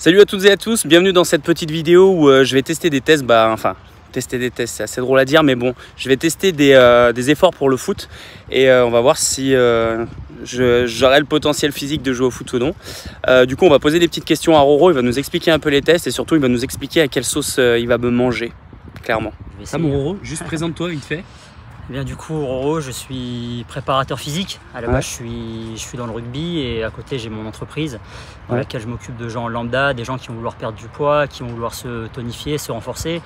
Salut à toutes et à tous, bienvenue dans cette petite vidéo où je vais tester des tests, tester des tests c'est assez drôle à dire mais bon, je vais tester des efforts pour le foot et on va voir si j'aurai le potentiel physique de jouer au foot ou non. Du coup on va poser des petites questions à Roro, il va nous expliquer un peu les tests et surtout il va nous expliquer à quelle sauce il va me manger, clairement. Ça mon Roro, juste présente-toi vite fait. Eh bien, du coup, Roro, je suis préparateur physique. À la base, je suis dans le rugby et à côté, j'ai mon entreprise dans laquelle je m'occupe de gens lambda, des gens qui vont vouloir perdre du poids, qui vont vouloir se tonifier, se renforcer.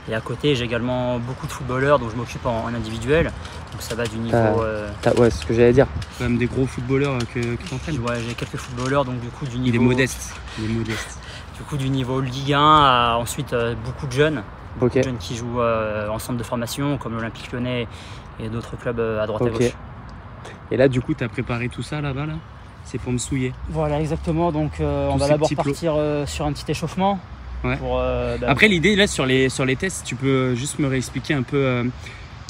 Et à côté, j'ai également beaucoup de footballeurs dont je m'occupe en individuel. Donc ça va du niveau... Ouais, c'est ce que j'allais dire. Quand même des gros footballeurs que tu entraînes. Ouais, j'ai quelques footballeurs, donc du coup, du niveau... Il est modeste. Du coup, du niveau Ligue 1 à ensuite beaucoup de jeunes. Beaucoup de jeunes qui jouent en centre de formation comme l'Olympique Lyonnais et d'autres clubs à droite à gauche. Et là du coup tu as préparé tout ça là-bas là? C'est pour me souiller. Voilà exactement, donc on va d'abord partir sur un petit échauffement. Ouais. Après l'idée là sur les tests, tu peux juste me réexpliquer un peu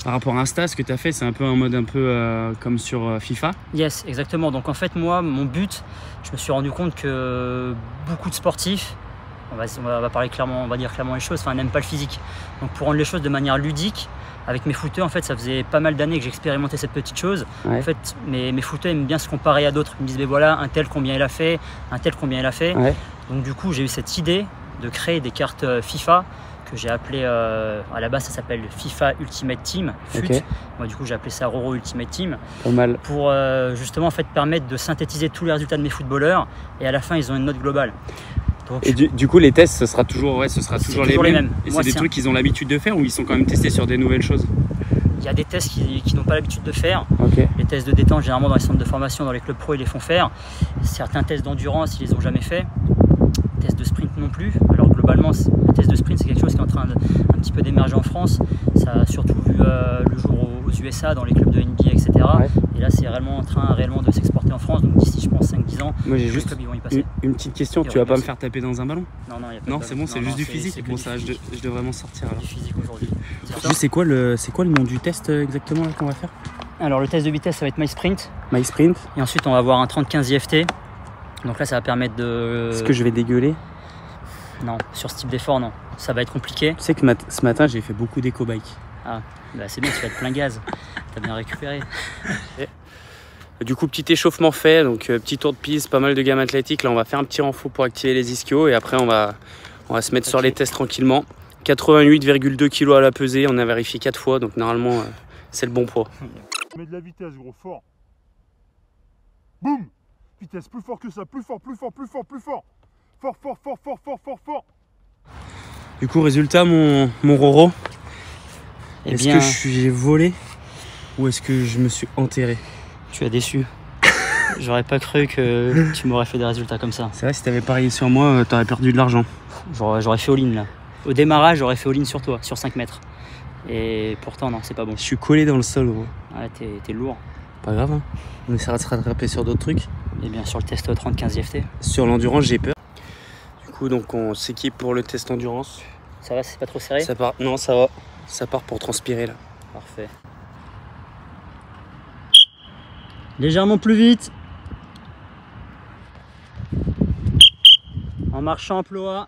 par rapport à Insta, ce que tu as fait, c'est un peu un mode un peu comme sur FIFA. Yes, exactement. Donc en fait moi mon but, je me suis rendu compte que beaucoup de sportifs, on va parler clairement, on va dire clairement les choses, n'aiment pas le physique. Donc pour rendre les choses de manière ludique, avec mes footeux, en fait, ça faisait pas mal d'années que j'expérimentais cette petite chose. En fait, mes footeux aiment bien se comparer à d'autres. Ils me disent, mais voilà, un tel combien il a fait, un tel combien il a fait. Donc du coup, j'ai eu cette idée de créer des cartes FIFA que j'ai appelées, à la base, ça s'appelle FIFA Ultimate Team, FUT. Moi, du coup, j'ai appelé ça Roro Ultimate Team. Pas mal. Pour justement en fait, permettre de synthétiser tous les résultats de mes footballeurs. Et à la fin, ils ont une note globale. Donc, et du coup les tests ce sera toujours les mêmes. Et c'est des trucs qu'ils ont l'habitude de faire ou ils sont quand même testés sur des nouvelles choses? Il y a des tests qui n'ont pas l'habitude de faire. Les tests de détente généralement dans les centres de formation, dans les clubs pro ils les font faire. Certains tests d'endurance ils les ont jamais fait. Tests de sprint non plus. Alors globalement le test de sprint c'est quelque chose qui est en train un petit peu d'émerger en France. Ça a surtout vu le jour aux USA dans les clubs de NBA etc. Et là c'est réellement en train de s'exporter en France. Donc d'ici je pense 5-10 ans, moi j'ai juste ils vont y passer. Une petite question, tu vas pas me faire taper dans un ballon? Non, il y a pas non, de c'est bon, c'est juste du physique. Bon ça je devrais m'en sortir alors. Du physique aujourd'hui. C'est quoi le nom du test exactement qu'on va faire? Alors le test de vitesse ça va être MySprint. MySprint. Et ensuite on va avoir un 30-15 IFT. Donc là ça va permettre de... Est-ce que je vais dégueuler? Non, sur ce type d'effort non. Ça va être compliqué. Tu sais que ce matin j'ai fait beaucoup d'éco-bike. Ah, bah c'est bien, tu vas être plein gaz. T'as bien récupéré. Du coup petit échauffement fait, donc petit tour de piste, pas mal de gammes athlétiques. Là on va faire un petit renfort pour activer les ischios et après on va se mettre sur les tests tranquillement. 88,2 kg à la pesée, on a vérifié 4 fois donc normalement c'est le bon poids. Mets de la vitesse gros, fort. Boum. Vitesse plus fort que ça, plus fort. Fort. Du coup résultat mon Roro, est-ce que j'ai volé ou est-ce que je me suis enterré? Tu as déçu. J'aurais pas cru que tu m'aurais fait des résultats comme ça. C'est vrai, si t'avais parié sur moi, t'aurais perdu de l'argent. J'aurais fait all-in là. Au démarrage, j'aurais fait all-in sur toi, sur 5 mètres. Et pourtant, non, c'est pas bon. Je suis collé dans le sol, gros. Ouais, t'es lourd. Pas grave, hein. On essaiera de se rattraper sur d'autres trucs. Et bien sur le test 30-15 IFT. Sur l'endurance, j'ai peur. Du coup, donc on s'équipe pour le test endurance. Ça va, c'est pas trop serré? Ça part. Non, ça va. Ça part pour transpirer là. Parfait. Légèrement plus vite. En marchant en ploie.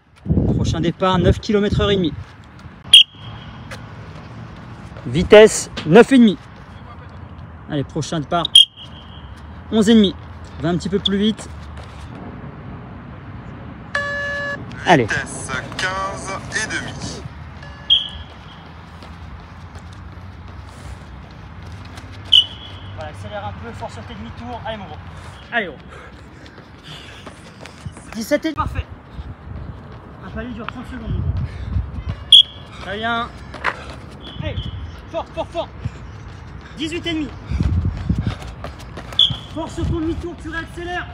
Prochain départ 9 km/h. Vitesse 9,5. Allez, prochain départ 11,5. Va un petit peu plus vite. Allez. Vitesse 15,5. Voilà, accélère un peu, force sur tes demi-tours. Allez mon gros. Allez gros. 17 et parfait. Un palier dure 30 secondes mon gros. Très bien. Allez, fort. 18,5. Force sur ton demi-tour, tu réaccélères.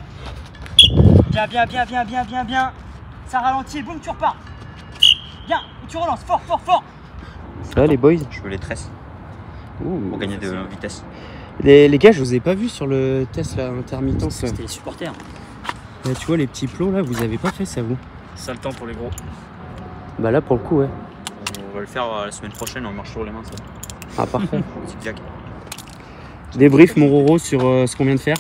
Bien. Ça ralentit, boum, tu repars. Bien, et tu relances, fort. Ça va les boys? Je veux les tresses pour gagner de vitesse. Les gars, je vous ai pas vu sur le test là, intermittence. C'était les supporters. Là, tu vois les petits plots là, vous avez pas fait ça vous? Ça le temps pour les gros. Bah là pour le coup ouais. On va le faire la semaine prochaine, on marche sur les mains ça. Ah parfait. Zigzag. Débrief mon Roro sur ce qu'on vient de faire.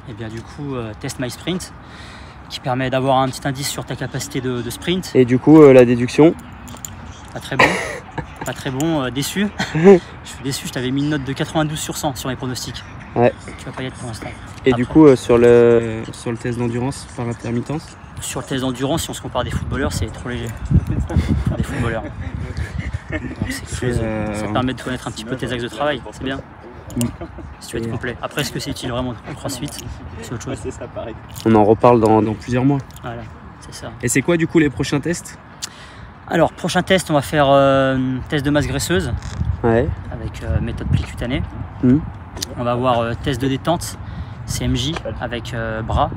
Et bien du coup, test MySprint. qui permet d'avoir un petit indice sur ta capacité de sprint. Et du coup, la déduction? Pas très bon. Pas très bon, déçu. Je suis déçu, je t'avais mis une note de 92 sur 100 sur mes pronostics. Ouais. Tu vas pas y être pour l'instant. Et du coup, sur le test d'endurance par intermittence? Sur le test d'endurance, si on se compare à des footballeurs, c'est trop léger. Des footballeurs. Donc c'est quelque chose, ça permet de connaître un petit peu tes axes de travail, c'est bien. Si tu veux être complet. Après, est-ce que c'est utile vraiment en crossfit? C'est autre chose. On en reparle dans plusieurs mois. Voilà, c'est ça. Et c'est quoi du coup les prochains tests? Alors, prochain test, on va faire test de masse graisseuse. Ouais. Avec méthode pli cutané. On va avoir test de détente, CMJ avec bras.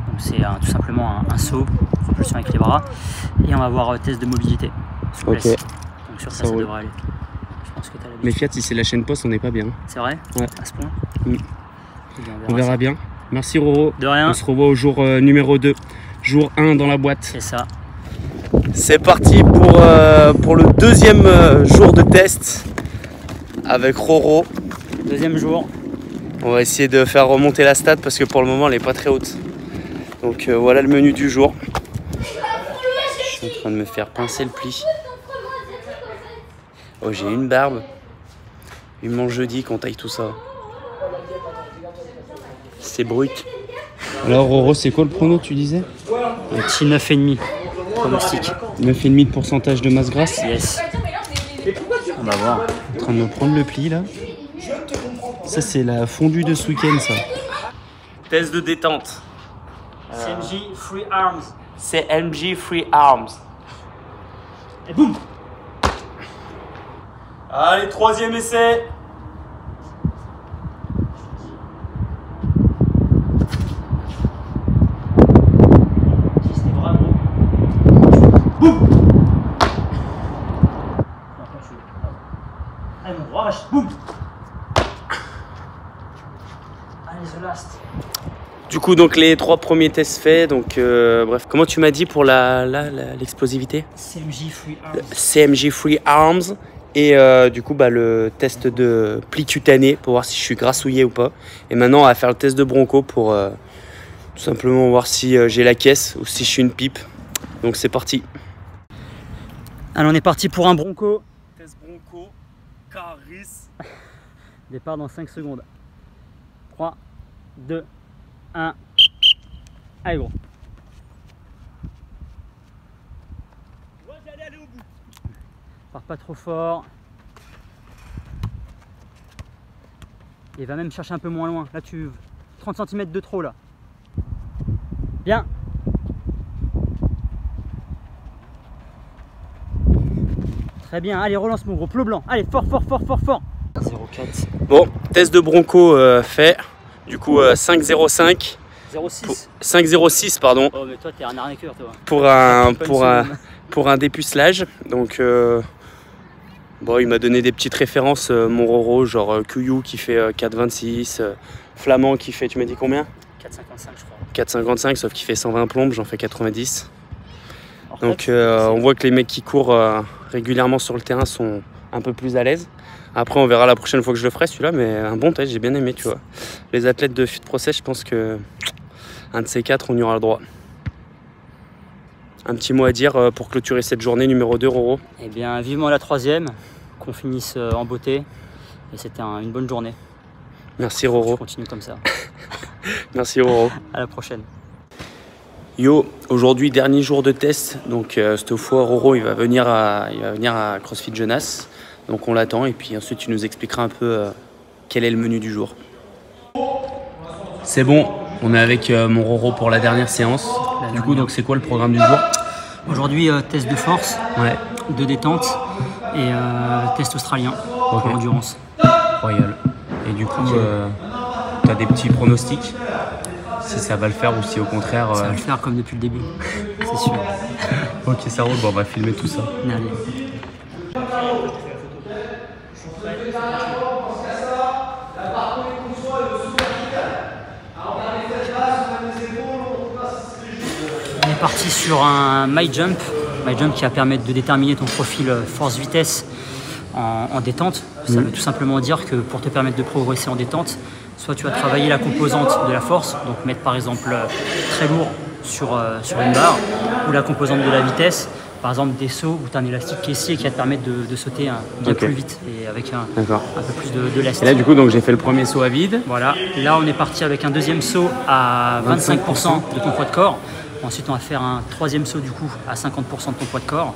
Donc c'est tout simplement un saut, propulsion avec les bras. Et on va avoir test de mobilité. Souplesse. Ok. Donc sur ça devrait aller. Je pense que tu as l'habitude. Mais Fiat, si c'est la chaîne poste, on n'est pas bien. C'est vrai? Ouais. À ce point? On verra bien. Merci Roro. De rien. On se revoit au jour numéro 2. Jour 1 dans la boîte. C'est ça. C'est parti pour le deuxième jour de test avec Roro. Deuxième jour. On va essayer de faire remonter la stat parce que pour le moment elle n'est pas très haute. Donc voilà le menu du jour. Je suis en train de me faire pincer le pli. Oh, j'ai une barbe. Vivement jeudi qu'on taille tout ça. C'est brut. Alors Roro, c'est quoi le prono que tu disais? Un petit 9,5 pronostic. 9,5 de pourcentage de masse grasse. Yes. On va voir. En train de me prendre le pli là. Ça c'est la fondue de ce week-end ça. Test de détente. CMJ Free Arms. CMJ Free Arms. Et boum. Allez, troisième essai. Allez, mon roi, boum. Allez, the last. Du coup, donc les 3 premiers tests faits. Donc, bref, comment tu m'as dit pour l'explosivité? CMJ Free Arms. CMJ Free Arms. Et du coup, le test de pli cutané pour voir si je suis grassouillé ou pas. Et maintenant, on va faire le test de broncho pour tout simplement voir si j'ai la caisse ou si je suis une pipe. Donc, c'est parti. Allez, on est parti pour un broncho. Test broncho, Caris. Départ dans 5 secondes. 3, 2, 1. Allez, gros. Pars pas trop fort. Et va même chercher un peu moins loin. Là, tu 30 cm de trop là. Bien. Très bien. Allez, relance mon gros. Pleu blanc. Allez, fort, fort, fort, fort, fort. 0,4. Bon, test de broncho fait. Du coup, 5,05. 0,6. 5,06 pardon. Oh, mais toi, t'es un arnaqueur, toi. Pour un dépucelage. Donc, bon, il m'a donné des petites références. Mon Roro, genre Kuyu qui fait 4,26. Flamand qui fait, tu m'as dit combien? 4,55 je crois. 4,55, sauf qu'il fait 120 plombes, j'en fais 90. Donc on voit que les mecs qui courent régulièrement sur le terrain sont un peu plus à l'aise. Après on verra la prochaine fois que je le ferai celui-là, mais un bon test, j'ai bien aimé, tu vois. Les athlètes de Fit Process, je pense que un de ces 4, on y aura le droit. Un petit mot à dire pour clôturer cette journée numéro 2, Roro? Eh bien, vivement la 3e, qu'on finisse en beauté. Et c'était une bonne journée. Merci Roro. Je continue comme ça. Merci Roro. À la prochaine. Yo, aujourd'hui dernier jour de test, donc cette fois Roro il va venir à CrossFit Jeunesse, donc on l'attend et puis ensuite tu nous expliqueras un peu quel est le menu du jour. C'est bon, on est avec mon Roro pour la dernière séance. Du coup, donc c'est quoi le programme du jour? Aujourd'hui, test de force, ouais, de détente et test australien pour l'endurance. Royal. Et du coup, tu as des petits pronostics? Si ça va le faire ou si au contraire... Ça va le faire comme depuis le début, c'est sûr. Ok, ça roule, bon, on va filmer tout ça. Allez. On est parti sur un My Jump qui va permettre de déterminer ton profil force-vitesse en détente. Ça veut tout simplement dire que pour te permettre de progresser en détente, soit tu vas travailler la composante de la force, donc mettre par exemple très lourd sur une barre, ou la composante de la vitesse, par exemple des sauts où tu as un élastique caissier qui va te permettre de sauter bien plus vite et avec un peu plus de lest. Et là du coup donc j'ai fait le premier saut à vide. Voilà, là on est parti avec un deuxième saut à 25% de ton poids de corps. Ensuite on va faire un troisième saut du coup à 50% de ton poids de corps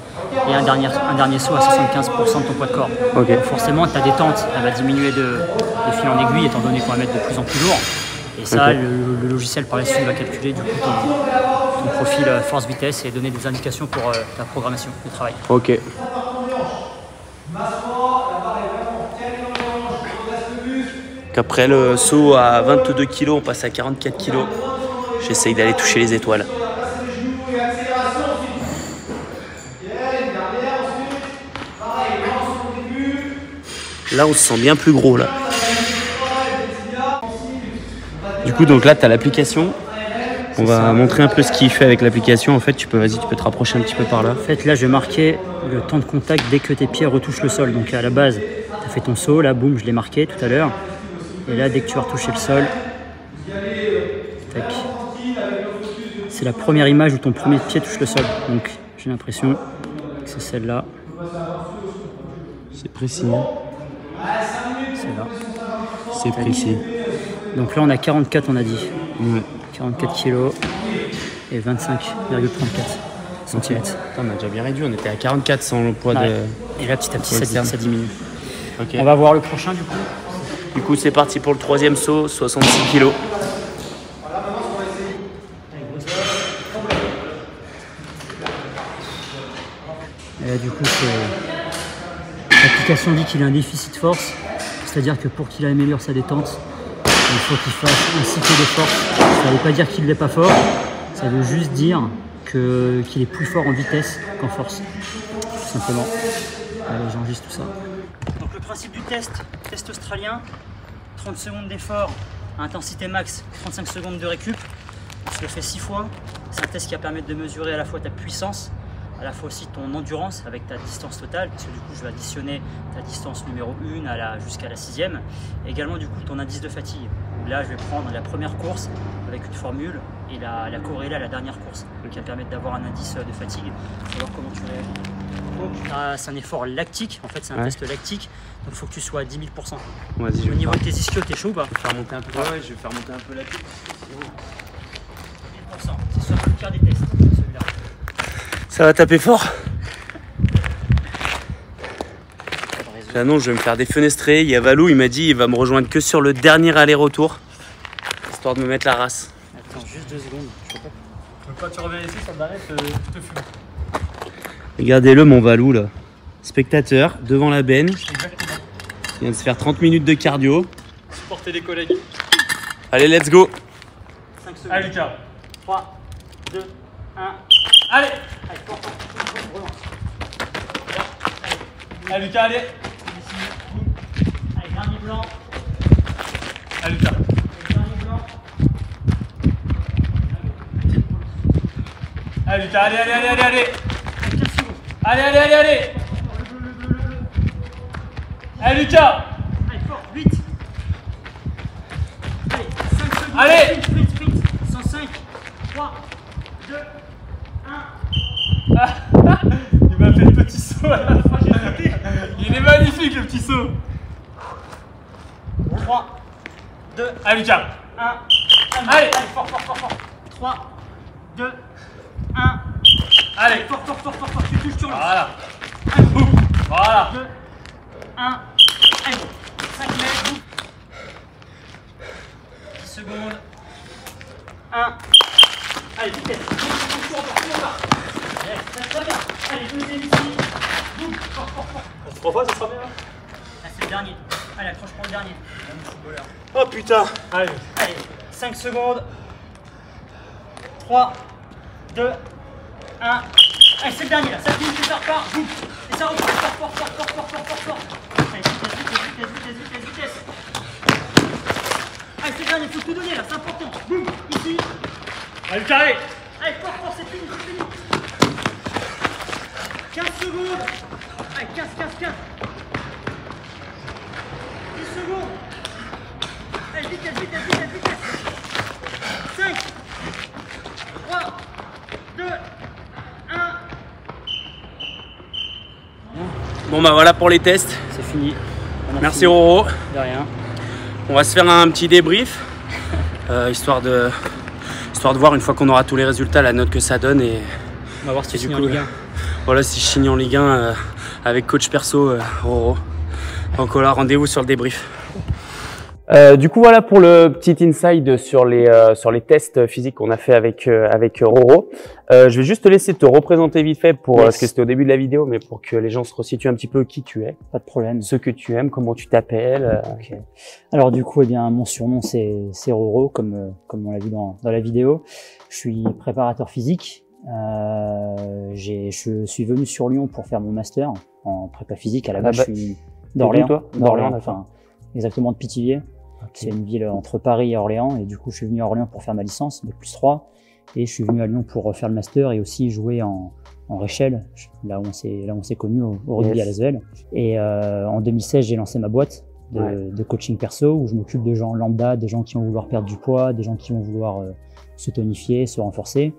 et un dernier saut à 75% de ton poids de corps. Donc forcément ta détente elle va diminuer de fil en aiguille étant donné qu'on va mettre de plus en plus lourd. Et ça le logiciel par la suite va calculer du coup ton profil force-vitesse et donner des indications pour ta programmation de travail. Ok. Après le saut à 22 kg, on passe à 44 kg. J'essaye d'aller toucher les étoiles. Là, on se sent bien plus gros là. Du coup, donc là, tu as l'application. On va montrer un peu ce qu'il fait avec l'application. En fait, tu peux te rapprocher un petit peu par là. En fait, là, je vais marquer le temps de contact dès que tes pieds retouchent le sol. Donc à la base, tu as fait ton saut, là, boum, je l'ai marqué tout à l'heure. Et là, dès que tu vas retoucher le sol, tac. C'est la première image où ton premier pied touche le sol. Donc j'ai l'impression que c'est celle-là. C'est précis. Hein. C'est là. C'est précis. Donc là, on a 44, on a dit. Ouais. 44 kg et 25,34 cm. On a déjà bien réduit, on était à 44 sans le poids de... Et là, petit à petit, ça diminue. Okay. On va voir le prochain du coup. Du coup, c'est parti pour le troisième saut, 66 kg. Et là, du coup, l'application dit qu'il a un déficit de force, c'est-à-dire que pour qu'il améliore sa détente, il faut qu'il fasse un cycle de force. Ça ne veut pas dire qu'il n'est pas fort, ça veut juste dire qu'il est plus fort en vitesse qu'en force, tout simplement. Allez, j'enregistre tout ça. Donc le principe du test australien, 30 secondes d'effort à intensité max, 35 secondes de récup. On se le fait 6 fois. C'est un test qui va permettre de mesurer à la fois ta puissance, à la fois aussi ton endurance avec ta distance totale, parce que du coup je vais additionner ta distance numéro 1 jusqu'à la 6e, et également du coup ton indice de fatigue. Là je vais prendre la première course avec une formule et la corréler à la dernière course, qui va permettre d'avoir un indice de fatigue, pour voir comment tu réagis. Donc c'est un effort lactique, en fait c'est un test lactique, donc il faut que tu sois à 10 000%. Au niveau de tes ischios, t'es chaud ou pas? Je vais faire monter un peu. Ouais, je vais faire monter un peu la tête. 1000%, c'est sur le quart des tests, celui-là. Ça va taper fort. Là non, je vais me faire défenestrer. Il y a Valou, il m'a dit il va me rejoindre que sur le dernier aller-retour, histoire de me mettre la race. Attends, juste 2 secondes. Quand tu reviens ici sur le dernier, je te fume. Regardez-le, mon Valou là. Spectateur, devant la benne. Exactement. Il vient de se faire 30 minutes de cardio. Supporter les collègues. Allez, let's go. 5 secondes. Allez, Lucas. 3, 2, 1. Allez. Allez, fort, relance. Allez, Lucas, allez. Allez, dernier blanc. Allez, Lucas. Dernier blanc. Allez, Lucas, allez, allez, allez, allez, allez. 15 secondes. Allez, allez, allez, allez. Allez, Lucas. Allez, fort, 8. Allez, 5 secondes. Allez. Sprint. 105. 3, 2, 1. Il m'a fait le petit saut à la fin. Il est magnifique le petit saut. 3, 2, Allez, Lucas. 1. Allez. Allez, fort, fort, fort, fort. 3, 2, 1. Allez. Fort, fort, fort, fort, fort. Tu touches, tu relances. Voilà. Allez, Voilà. 2, 1. Allez, 5 mètres. 10 secondes. 1. Allez, vitesse. Tout encore. Allez, très bien. Allez, deuxième ici. Boum. Fort, fort, fort. 3 fois, ça sera bien. Là, c'est le dernier. Allez, accroche pour le dernier. Oh putain. Allez. Allez, 5 secondes. 3, 2, 1. Allez, c'est le dernier là. Ça finit, ça repart. Boum. Et ça repart. Fort, fort, fort, fort, fort, fort, fort. Allez, vitesse. Allez, c'est le dernier. Faut tout donner là. C'est important. Boum. Ici. Allez, Lucas, allez. Allez, fort, fort, c'est fini. 15 secondes. Allez, 15. 10 secondes. Allez, vitesse. 5, Bon bah voilà pour les tests. C'est fini. Merci Roro. De rien. On va se faire un petit débrief, histoire de voir une fois qu'on aura tous les résultats la note que ça donne et On va voir si tu du signes en coup, Ligue 1. voilà si je signe en Ligue 1 avec coach perso Roro. Donc voilà, rendez-vous sur le débrief. Du coup voilà pour le petit inside sur les tests physiques qu'on a fait avec Roro. Je vais juste te laisser te représenter vite fait pour parce que c'était au début de la vidéo, mais pour que les gens se resituent un petit peu qui tu es, Pas de problème. ce que tu aimes, comment tu t'appelles. Ok. Alors du coup, eh bien, mon surnom c'est Roro, comme on l'a vu dans la vidéo. Je suis préparateur physique. Je suis venu sur Lyon pour faire mon master en prépa physique. À la base, je suis d'Orléans. D'Orléans, Enfin, exactement de Pithiviers. C'est une ville entre Paris et Orléans. Et du coup, je suis venu à Orléans pour faire ma licence de +3. Et je suis venu à Lyon pour faire le master et aussi jouer en Réchelle, là où on s'est connus au rugby à l'Asvel. Et en 2016, j'ai lancé ma boîte de coaching perso où je m'occupe de gens lambda, des gens qui vont vouloir perdre du poids, des gens qui vont vouloir se tonifier, se renforcer.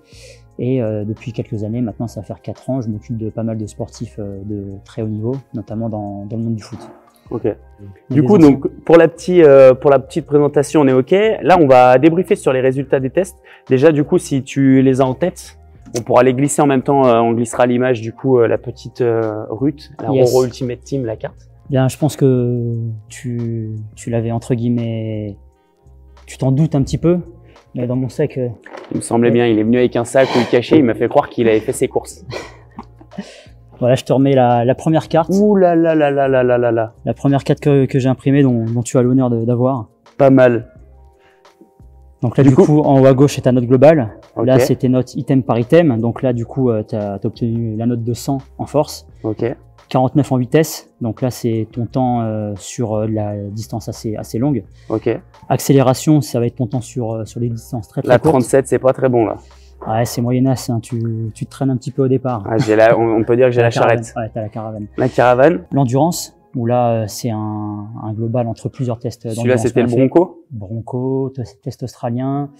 Et depuis quelques années, maintenant ça va faire 4 ans, je m'occupe de pas mal de sportifs de très haut niveau, notamment dans le monde du foot. Ok. Du coup, donc pour la petite présentation, on est ok. Là, on va débriefer sur les résultats des tests. Déjà, du coup, si tu les as en tête, on pourra les glisser en même temps. On glissera à l'image du coup la petite Ruth, la Roro Ultimate Team, la carte. Bien, je pense que tu l'avais entre guillemets, tu t'en doutes un petit peu, mais dans mon sac. Il me semblait bien. Il est venu avec un sac où il cachait. Il m'a fait croire qu'il avait fait ses courses. Voilà, je te remets la première carte. Ouh là là là là là là là là. La première carte que j'ai imprimée, dont tu as l'honneur d'avoir. Pas mal. Donc là, du coup, en haut à gauche, c'est ta note globale. Okay. Là, c'est tes notes item par item. Donc là, du coup, tu as obtenu la note de 100 en force. Ok. 49 en vitesse. Donc là, c'est ton temps sur la distance assez longue. Ok. Accélération, ça va être ton temps sur des distances très La courtes. 37, c'est pas très bon là. Ouais, c'est moyenasse, hein. Tu te traînes un petit peu au départ. Ah, on peut dire que j'ai la charrette. Ouais, t'as la caravane. La caravane. L'endurance, où là, c'est un global entre plusieurs tests d'endurance. Celui-là, c'était le Bronco. Bronco, test australien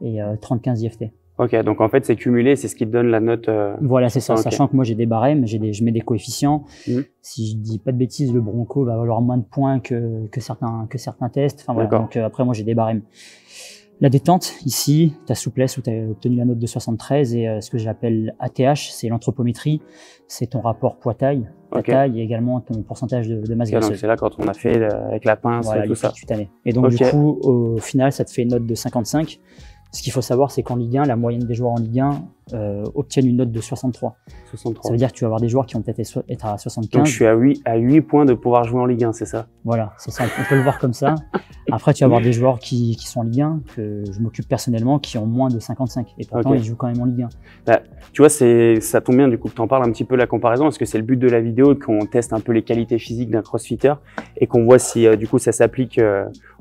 et 30-15 IFT. Ok, donc en fait, c'est cumulé, c'est ce qui te donne la note. Voilà, c'est ça. Okay. Sachant que moi, j'ai des barèmes, je mets des coefficients. Si je dis pas de bêtises, le Bronco va valoir moins de points que certains tests. Enfin, voilà. Donc après, moi, j'ai des barèmes. La détente, ici, ta souplesse, où tu as obtenu la note de 73 et ce que j'appelle ATH, c'est l'anthropométrie, c'est ton rapport poids-taille, ta taille et également ton pourcentage de masse graisseuse. C'est là quand on a fait avec la pince et tout ça. Et donc du coup, au final, ça te fait une note de 55. Ce qu'il faut savoir, c'est qu'en Ligue 1, la moyenne des joueurs en Ligue 1 obtiennent une note de 63. Ça veut dire que tu vas avoir des joueurs qui vont peut-être être à 75. Donc je suis à 8 points de pouvoir jouer en Ligue 1, c'est ça? Voilà, c'est ça, on peut le voir comme ça. Après, tu vas avoir des joueurs qui sont en Ligue 1, que je m'occupe personnellement, qui ont moins de 55. Et pourtant, ils jouent quand même en Ligue 1. Bah, tu vois, ça tombe bien du coup que tu en parles un petit peu la comparaison, parce que c'est le but de la vidéo, qu'on teste un peu les qualités physiques d'un crossfitter et qu'on voit si du coup ça s'applique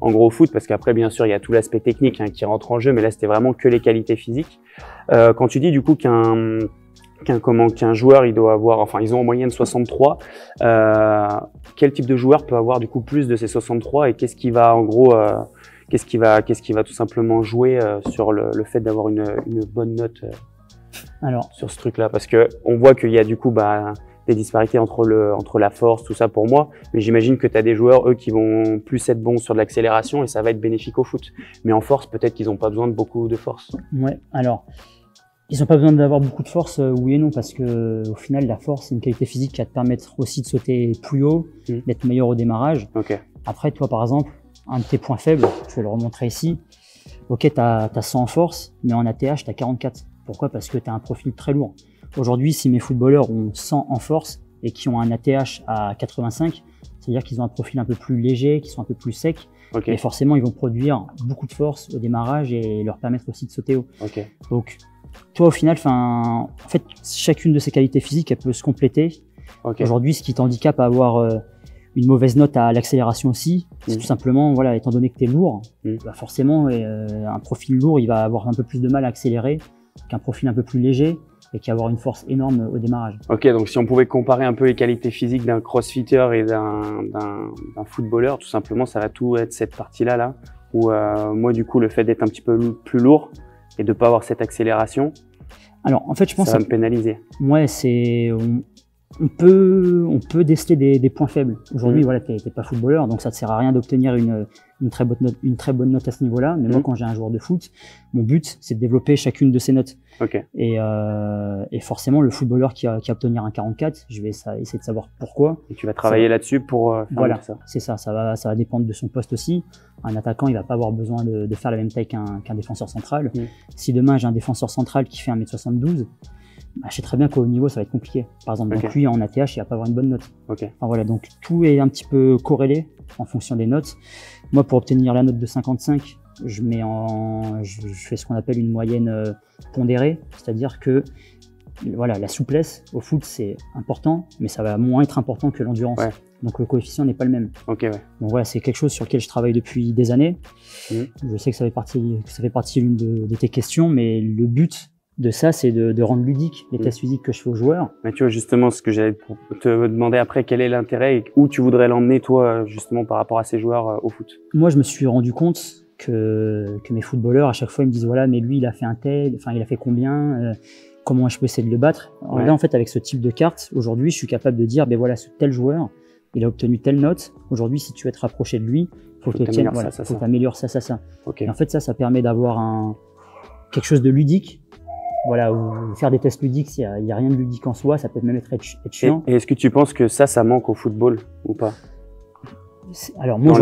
en gros au foot, parce qu'après, bien sûr, il y a tout l'aspect technique qui rentre en jeu, mais là, c'était vraiment que les qualités physiques. Quand tu dis du coup qu'un joueur, il doit avoir, enfin, ils ont en moyenne 63, quel type de joueur peut avoir du coup plus de ces 63 et qu'est-ce qui va en gros, qu'est-ce qui va tout simplement jouer sur le fait d'avoir une bonne note sur ce truc-là? Parce que on voit qu'il y a du coup des disparités entre la force, tout ça pour moi, mais j'imagine que tu as des joueurs, eux, qui vont plus être bons sur de l'accélération et ça va être bénéfique au foot. Mais en force, peut-être qu'ils n'ont pas besoin de beaucoup de force. Ouais, alors, ils n'ont pas besoin d'avoir beaucoup de force, oui et non, parce que au final, la force, c'est une qualité physique qui va te permettre aussi de sauter plus haut, d'être meilleur au démarrage. Après, toi, par exemple, un de tes points faibles, je vais le remontrer ici, ok, tu as 100 en force, mais en ATH, tu as 44. Pourquoi? Parce que tu as un profil très lourd. Aujourd'hui, si mes footballeurs ont 100 en force et qui ont un ATH à 85, c'est-à-dire qu'ils ont un profil un peu plus léger, qui sont un peu plus secs, et forcément, ils vont produire beaucoup de force au démarrage et leur permettre aussi de sauter haut. Donc, toi, au final, en fait, chacune de ces qualités physiques, elle peut se compléter. Aujourd'hui, ce qui t'handicape à avoir une mauvaise note à l'accélération aussi, c'est tout simplement, voilà, étant donné que tu es lourd, forcément, un profil lourd, il va avoir un peu plus de mal à accélérer qu'un profil un peu plus léger et qui va avoir une force énorme au démarrage. Ok, donc si on pouvait comparer un peu les qualités physiques d'un crossfitter et d'un footballeur, tout simplement, ça va tout être cette partie-là, où moi, du coup, le fait d'être un petit peu plus lourd, et de ne pas avoir cette accélération, Alors, en fait, je pense ça va me pénaliser. ouais, on peut déceler des points faibles. Aujourd'hui, voilà, t'es pas footballeur, donc ça te sert à rien d'obtenir une très bonne note à ce niveau-là. Mais moi, quand j'ai un joueur de foot, mon but, c'est de développer chacune de ces notes. Ok. Et forcément, le footballeur qui va obtenir un 44, je vais essayer de savoir pourquoi. Et tu vas travailler là-dessus pour faire Voilà, ça. c'est ça. Ça va dépendre de son poste aussi. Un attaquant, il va pas avoir besoin de faire la même taille qu'un défenseur central. Si demain, j'ai un défenseur central qui fait 1m72, bah, je sais très bien qu'au haut niveau, ça va être compliqué. Par exemple, donc lui, en ATH, il va pas avoir une bonne note. Okay. Enfin, voilà, donc tout est un petit peu corrélé en fonction des notes. Moi, pour obtenir la note de 55, je fais ce qu'on appelle une moyenne pondérée, c'est-à-dire que voilà, la souplesse au foot, c'est important, mais ça va moins être important que l'endurance. Ouais. Donc le coefficient n'est pas le même. Okay, ouais. Donc voilà, c'est quelque chose sur lequel je travaille depuis des années. Je sais que ça fait partie l'une de tes questions, mais le but de ça, c'est de rendre ludique les tests physiques que je fais aux joueurs. Mais tu vois, justement, ce que j'allais te demander après, quel est l'intérêt et où tu voudrais l'emmener, toi, justement, par rapport à ces joueurs au foot? Moi, je me suis rendu compte que mes footballeurs, à chaque fois, ils me disent, voilà, mais lui, il a fait un tel, enfin, il a fait combien, comment je peux essayer de le battre? Alors là, en fait, avec ce type de carte, aujourd'hui, je suis capable de dire, ben voilà, ce tel joueur, il a obtenu telle note. Aujourd'hui, si tu veux te rapprocher de lui, faut que tu améliores ça. Okay. Et en fait, ça permet d'avoir quelque chose de ludique. Voilà, ou faire des tests ludiques, s'il n'y a rien de ludique en soi, ça peut même être chiant. Et est-ce que tu penses que ça manque au football ou pas? Alors moi,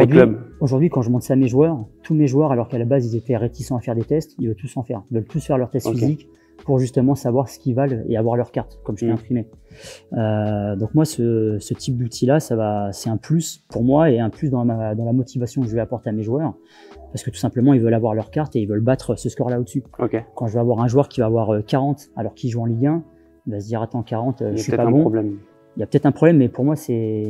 aujourd'hui, quand je montre ça à mes joueurs, tous mes joueurs, alors qu'à la base, ils étaient réticents à faire des tests, ils veulent tous en faire. Ils veulent tous faire leurs tests physiques pour justement savoir ce qu'ils valent et avoir leur carte, comme je l'ai imprimé. Donc moi, ce type d'outil-là, c'est un plus pour moi et un plus dans la motivation que je vais apporter à mes joueurs. Parce que tout simplement, ils veulent avoir leur carte et ils veulent battre ce score-là au-dessus. Quand je vais avoir un joueur qui va avoir 40 alors qu'il joue en Ligue 1, il va se dire, attends, 40, je suis pas bon. Problème. Il y a peut-être un problème, mais pour moi, c'est,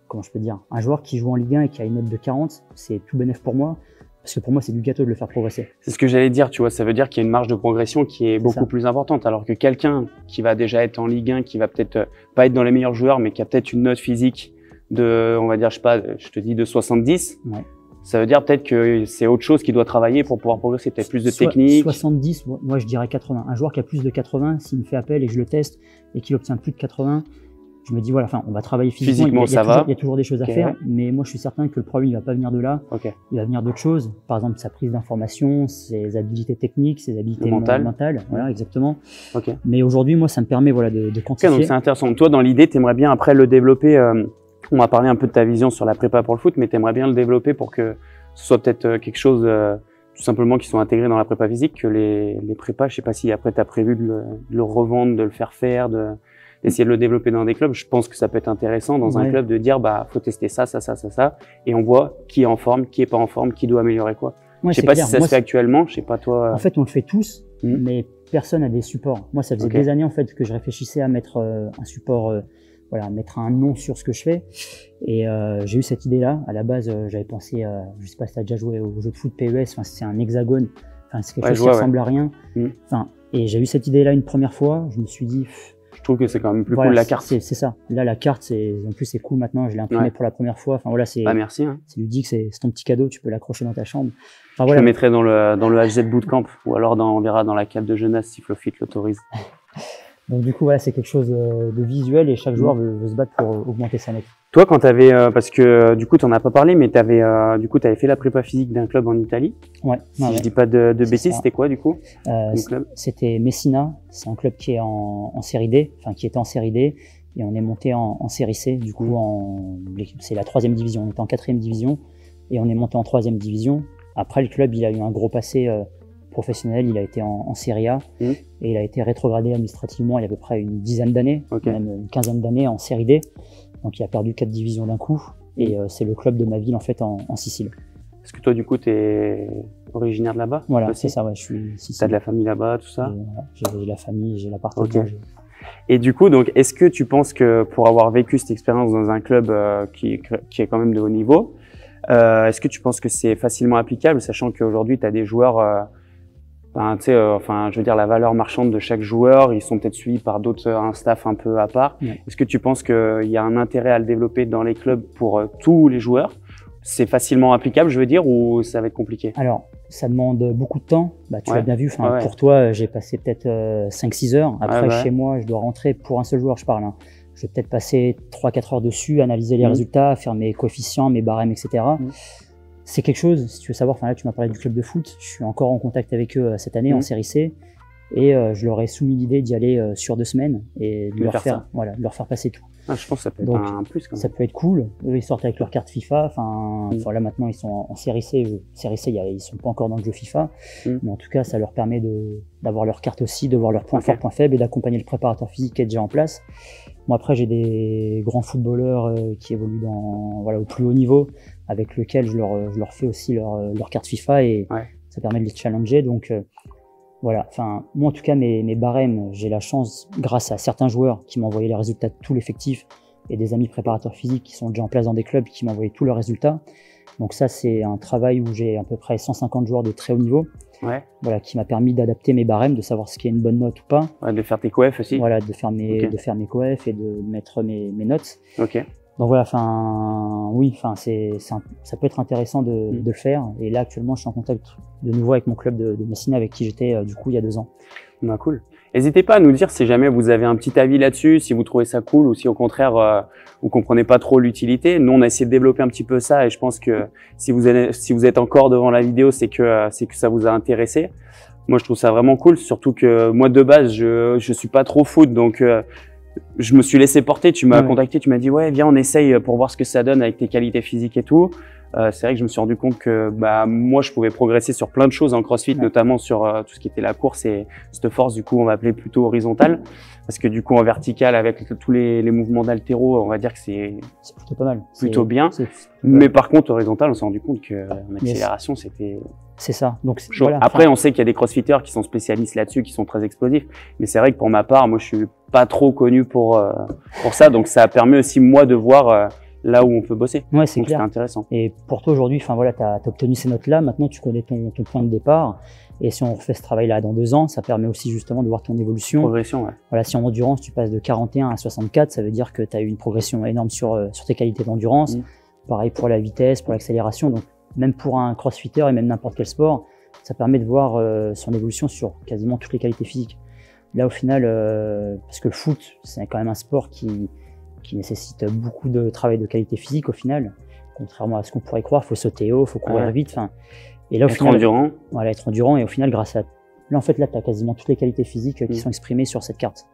comment je peux dire, un joueur qui joue en Ligue 1 et qui a une note de 40, c'est tout bénef pour moi. Parce que pour moi, c'est du gâteau de le faire progresser. C'est ce que j'allais dire, tu vois, ça veut dire qu'il y a une marge de progression qui est beaucoup plus importante. Alors que quelqu'un qui va déjà être en Ligue 1, qui va peut-être pas être dans les meilleurs joueurs, mais qui a peut-être une note physique de, on va dire, je sais pas, je te dis de 70, ça veut dire peut-être que c'est autre chose qu'il doit travailler pour pouvoir progresser, peut-être plus de technique. 70, moi je dirais 80. Un joueur qui a plus de 80, s'il me fait appel et que je le teste et qu'il obtient plus de 80, je me dis voilà, enfin, on va travailler physiquement, il y a toujours des choses à faire, mais moi je suis certain que le problème il va pas venir de là, il va venir d'autres choses, par exemple sa prise d'information, ses habilités techniques, ses habilités mentales, voilà exactement. Mais aujourd'hui moi ça me permet voilà de quantifier. Donc c'est intéressant. Toi dans l'idée, tu aimerais bien après le développer. On va parler un peu de ta vision sur la prépa pour le foot, mais tu aimerais bien le développer pour que ce soit peut-être quelque chose tout simplement qui soit intégré dans la prépa physique, que les prépas, je sais pas si après tu as prévu de le revendre, de le faire, d'essayer de le développer dans des clubs. Je pense que ça peut être intéressant dans un club de dire bah faut tester ça, et on voit qui est en forme, qui est pas en forme, qui doit améliorer quoi. Je sais pas si ça se fait actuellement, je sais pas toi. En fait, on le fait tous, mais personne n'a des supports. Moi, ça faisait des années en fait que je réfléchissais à mettre un support. Voilà, mettre un nom sur ce que je fais. Et j'ai eu cette idée-là. À la base, j'avais pensé, je sais pas si tu as déjà joué au jeu de foot PES, enfin, c'est un hexagone, enfin, c'est quelque chose qui ressemble à rien. Enfin, et j'ai eu cette idée-là une première fois. Je me suis dit... Je trouve que c'est quand même plus cool la carte. C'est ça. Là, la carte, en plus, c'est cool maintenant. Je l'ai imprimée pour la première fois. Enfin, voilà, c'est merci. C'est ludique, c'est ton petit cadeau. Tu peux l'accrocher dans ta chambre. Enfin, voilà. Je le mettrai dans le HZ Bootcamp ou alors on verra dans la cave de jeunesse si Flowfit l'autorise. Donc du coup, voilà, c'est quelque chose de visuel et chaque joueur veut se battre pour augmenter sa note. Toi, quand tu avais, parce que du coup, tu n'en as pas parlé, mais tu avais fait la prépa physique d'un club en Italie. Si je dis pas de bêtises, c'était quoi du coup C'était Messina, c'est un club qui est en série D, enfin qui était en série D, et on est monté en série C. Du coup, c'est la 3e division. On était en 4e division et on est monté en 3e division. Après, le club, il a eu un gros passé professionnel, il a été en Serie A et il a été rétrogradé administrativement il y a à peu près une dizaine d'années, même une quinzaine d'années en Série D. Donc il a perdu 4 divisions d'un coup et c'est le club de ma ville en fait en Sicile. Est-ce que toi du coup tu es originaire de là-bas? Voilà, c'est ça, ouais, je suis Sicile. T'as de la famille là-bas, tout ça? J'ai la famille, j'ai l'appartement. Et du coup, donc, est-ce que tu penses que pour avoir vécu cette expérience dans un club qui est quand même de haut niveau, est-ce que tu penses que c'est facilement applicable, sachant qu'aujourd'hui tu as des joueurs je veux dire, la valeur marchande de chaque joueur, ils sont peut-être suivis par un staff un peu à part. Est-ce que tu penses qu'il y a un intérêt à le développer dans les clubs pour tous les joueurs? C'est facilement applicable, je veux dire, ou ça va être compliqué? Alors, Ça demande beaucoup de temps. Bah, tu Ouais. l'as bien vu. Enfin, Ouais. Pour toi, j'ai passé peut-être 5-6 heures. Après, Ouais. chez moi, je dois rentrer pour un seul joueur, je parle. Hein. Je vais peut-être passer 3-4 heures dessus, analyser les Mhm. résultats, faire mes coefficients, mes barèmes, etc. Mhm. C'est quelque chose, si tu veux savoir, enfin là, tu m'as parlé du club de foot. Je suis encore en contact avec eux cette année en Mhm. série C. Et je leur ai soumis l'idée d'y aller sur 2 semaines et de De leur faire ça. Voilà, de leur faire passer tout. Ah, je pense que ça peut être Donc, un plus quand même. Ça peut être cool. Eux, ils sortent avec leur carte FIFA. Enfin, Mm. là, maintenant, ils sont en série C. Série C, ils sont pas encore dans le jeu FIFA. Mm. Mais en tout cas, ça leur permet d'avoir leur carte aussi, de voir leurs points Ok. forts, points faibles et d'accompagner le préparateur physique qui est déjà en place. Moi, après, j'ai des grands footballeurs qui évoluent au plus haut niveau, avec lesquels je leur fais aussi leur carte FIFA et Ouais. ça permet de les challenger. Donc, voilà, enfin, moi en tout cas, mes barèmes, j'ai la chance, grâce à certains joueurs qui m'ont envoyé les résultats de tout l'effectif et des amis préparateurs physiques qui sont déjà en place dans des clubs qui m'ont envoyé tous leurs résultats. Donc ça, c'est un travail où j'ai à peu près 150 joueurs de très haut niveau, Ouais. voilà, qui m'a permis d'adapter mes barèmes, de savoir ce qui est une bonne note ou pas, Ouais, de faire tes coefs aussi. voilà, de faire mes Ok. coefs et de mettre mes notes. Ok. Donc voilà, enfin, oui, enfin, ça peut être intéressant de le faire. Et là, actuellement, je suis en contact de nouveau avec mon club de Messina, avec qui j'étais du coup il y a 2 ans. Bah, cool. N'hésitez pas à nous dire si jamais vous avez un petit avis là-dessus, si vous trouvez ça cool ou si au contraire vous comprenez pas trop l'utilité. Nous, on a essayé de développer un petit peu ça et je pense que si vous êtes encore devant la vidéo, c'est que ça vous a intéressé. Moi, je trouve ça vraiment cool, surtout que moi de base, je suis pas trop foot, donc je me suis laissé porter. Tu m'as Ouais. contacté, tu m'as dit ouais, viens, on essaye pour voir ce que ça donne avec tes qualités physiques et tout. C'est vrai que je me suis rendu compte que moi je pouvais progresser sur plein de choses en CrossFit, Ouais. notamment sur tout ce qui était la course et cette force du coup on va appeler plutôt horizontale parce que du coup en vertical avec tous les mouvements d'haltéro on va dire que c'est C'est plutôt pas mal. Plutôt bien. C'est mais par contre horizontal on s'est rendu compte que en accélération c'était ça. Donc chaud. voilà. Après enfin, on sait qu'il y a des crossfitters qui sont spécialistes là-dessus qui sont très explosifs mais c'est vrai que pour ma part moi je suis pas trop connu pour ça donc ça permet aussi moi de voir là où on peut bosser. ouais, c'est Donc c'était clair. intéressant. Et pour toi aujourd'hui, enfin voilà, t'as obtenu ces notes-là. Maintenant, tu connais ton point de départ. Et si on refait ce travail-là dans 2 ans, ça permet aussi justement de voir ton évolution. Progression, ouais. Voilà, si en endurance, tu passes de 41 à 64, ça veut dire que tu as eu une progression énorme sur tes qualités d'endurance. Mm. Pareil pour la vitesse, pour l'accélération. Donc, même pour un crossfitter et même n'importe quel sport, ça permet de voir son évolution sur quasiment toutes les qualités physiques. Là, au final, parce que le foot, c'est quand même un sport qui nécessite beaucoup de travail de qualité physique au final. Contrairement à ce qu'on pourrait croire, il faut sauter haut, il faut courir Ouais. vite. Et là, au Être final, endurant. voilà, être endurant. Et au final, grâce à là, en fait, là, tu as quasiment toutes les qualités physiques qui Mm. sont exprimées sur cette carte.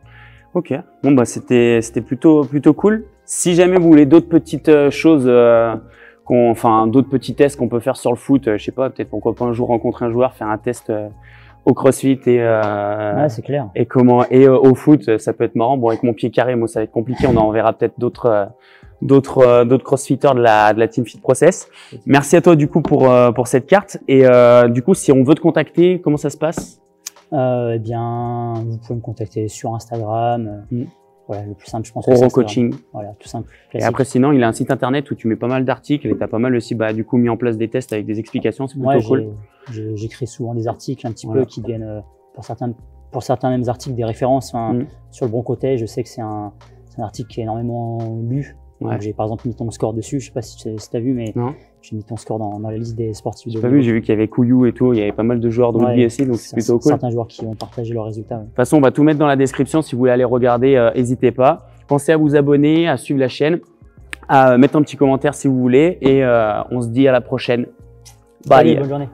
Ok. Bon bah c'était plutôt cool. Si jamais vous voulez d'autres petites choses, d'autres petits tests qu'on peut faire sur le foot, je sais pas, peut-être pourquoi pas un jour rencontrer un joueur, faire un test au CrossFit et Ouais, c'est clair. au foot, ça peut être marrant. Bon avec mon pied carré, moi ça va être compliqué. On en verra peut-être d'autres crossfitters de la Team Fit Process. Merci à toi du coup pour cette carte. Et du coup si on veut te contacter, comment ça se passe? Eh bien, vous pouvez me contacter sur Instagram. Voilà, le plus simple, je pense. que Roro c'est Instagram. Coaching. Voilà, tout simple. Et classique. après, sinon, il a un site internet où tu mets pas mal d'articles et tu as pas mal aussi, du coup, mis en place des tests avec des explications. C'est plutôt Ouais, cool. j'écris souvent des articles un petit Voilà. peu qui deviennent, pour certains mêmes articles, des références. Sur le bon côté, je sais que c'est un article qui est énormément lu. Ouais. Donc, j'ai par exemple mis ton score dessus. Je sais pas si tu as vu, mais Non. j'ai mis ton score dans la liste des sportifs. J'ai pas vu, j'ai vu qu'il y avait Couillou et tout. Il y avait pas mal de joueurs de rugby aussi, donc c'est plutôt cool. Certains joueurs qui ont partagé leurs résultats. Ouais. De toute façon, on va tout mettre dans la description. Si vous voulez aller regarder, n'hésitez pas. Pensez à vous abonner, à suivre la chaîne, à mettre un petit commentaire si vous voulez. Et on se dit à la prochaine. Bye. Allez, bonne journée.